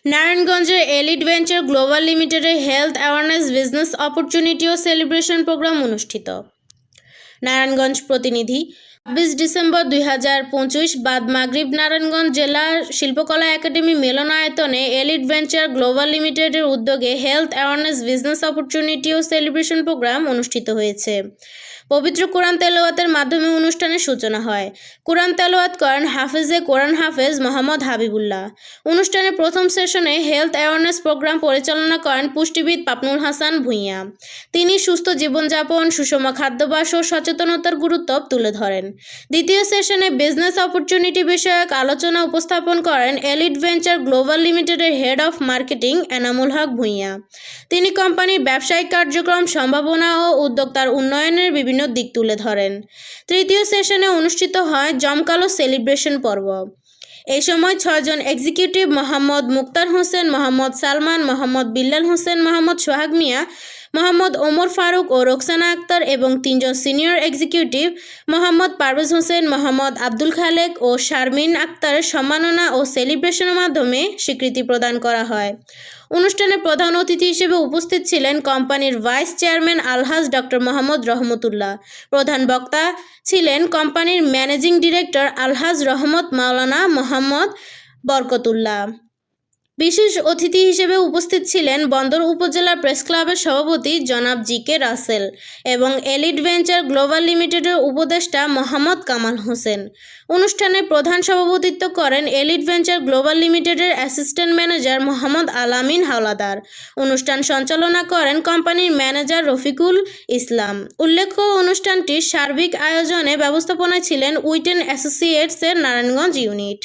নারায়ণগঞ্জের elite venture global লিমিটেডের health awareness business opportunity ও celebration programme অনুষ্ঠিত। নারায়ণগঞ্জ প্রতিনিধি ২৬ ডিসেম্বর ২০২৫ বাদ মাগরিব নারায়ণগঞ্জ জেলা শিল্পকলা একাডেমি মিলনায়তনে এলিট ভেঞ্চার গ্লোবাল লিমিটেডের উদ্যোগে হেলথ অ্যাওয়ারনেস বিজনেস অপরচুনিটি ও সেলিব্রেশন প্রোগ্রাম অনুষ্ঠিত হয়েছে। পবিত্র কোরআন তেলাওয়াতের মাধ্যমে অনুষ্ঠানের সূচনা হয়। কোরআন তেলাওয়াত করেন হাফেজে কোরআন হাফেজ মোহাম্মদ হাবিবুল্লাহ। অনুষ্ঠানের প্রথম সেশনে হেলথ অ্যাওয়ারনেস প্রোগ্রাম পরিচালনা করেন পুষ্টিবিদ পাপনুল হাসান ভূঁইয়া। তিনি সুস্থ জীবনযাপন, সুষম খাদ্যাভ্যাস ও সচেতনতার গুরুত্ব তুলে ধরেন। দ্বিতীয় সেশনে বিজনেস অপরচুনিটি বিষয়ক আলোচনা উপস্থাপন করেন এলিট ভেঞ্চার গ্লোবাল লিমিটেডের head of marketing Enamul Haque Bhuiyan. তিনি কোম্পানির ব্যবসায়িক কার্যক্রম, সম্ভাবনা ও উদ্যোক্তার উন্নয়নের বিভিন্ন দিক তুলে ধরেন। তৃতীয় সেশনে অনুষ্ঠিত হয় জমকালো সেলিব্রেশন পর্ব। এই সময় ৬ জন এক্সিকিউটিভ মোহাম্মদ মুক্তার হোসেন, মোহাম্মদ সালমান, মোহাম্মদ বিল্লাল হোসেন, মোহাম্মদ সোহাগ মিয়া, মোহাম্মদ ওমর ফারুক ও রোকসানা আক্তার এবং ৩ জন সিনিয়র এক্সিকিউটিভ মোহাম্মদ পারভেজ হোসেন, মোহাম্মদ আব্দুল খালেক ও শারমিন আক্তারের সম্মাননা ও সেলিব্রেশনের মাধ্যমে স্বীকৃতি প্রদান করা হয়। অনুষ্ঠানে প্রধান অতিথি হিসেবে উপস্থিত ছিলেন কোম্পানির ভাইস চেয়ারম্যান আলহাজ ডক্টর মোহাম্মদ রহমতুল্লাহ। প্রধান বক্তা ছিলেন কোম্পানির ম্যানেজিং ডিরেক্টর আলহাজ রহমত মাওলানা মোহাম্মদ বরকতুল্লাহ। বিশেষ অতিথি হিসেবে উপস্থিত ছিলেন বন্দর উপজেলা প্রেস ক্লাবের সভাপতি জনাব জি.কে. রাসেল এবং এলিট ভেঞ্চার গ্লোবাল লিমিটেডের উপদেষ্টা মোহাম্মদ কামাল হোসেন। অনুষ্ঠানে প্রধান সভাপতিত্ব করেন এলিট ভেঞ্চার গ্লোবাল লিমিটেডের অ্যাসিস্ট্যান্ট ম্যানেজার মোহাম্মদ আলামিন হাওলাদার। অনুষ্ঠান সঞ্চালনা করেন কোম্পানির ম্যানেজার রফিকুল ইসলাম। উল্লেখ্য, অনুষ্ঠানটির সার্বিক আয়োজনে ব্যবস্থাপনায় ছিলেন উইটেন অ্যাসোসিয়েটসের নারায়ণগঞ্জ ইউনিট।